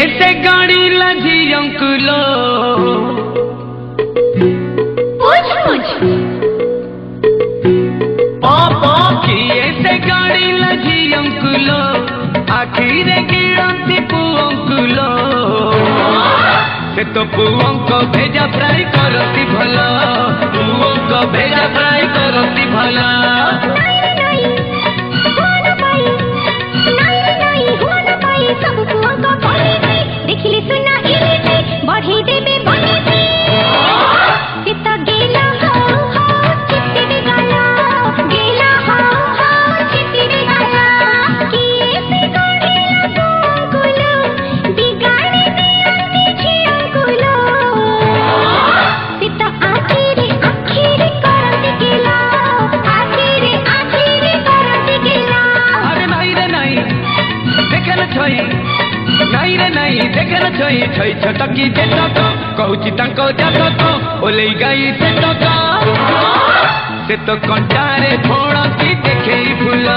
से गाड़ी लजी अंकुलो पापा किए से गाड़ी लजी अंकुलो आखिर गिरती पुअंकुलो से तो पुअंको भेजा फ्राई करती भला पुअंको भेजा फ्राई करती भला देखिले सुना बढ़ी देवे गेला चिट्टी गाला गेला चिट्टी गाला किए से गाड़ेला गुलो बिगाड़े दिया झियंकुलो सीता आखिरी करती गेला आखिरी करती गेला। अरे नहीं रे नहीं देखे न छोई नहीं रे नहीं देखे न छोई छोई छटकी जेटक कहूची तांको जातक ओले गाई से तो कंटारे फोड़ की देखे फूल।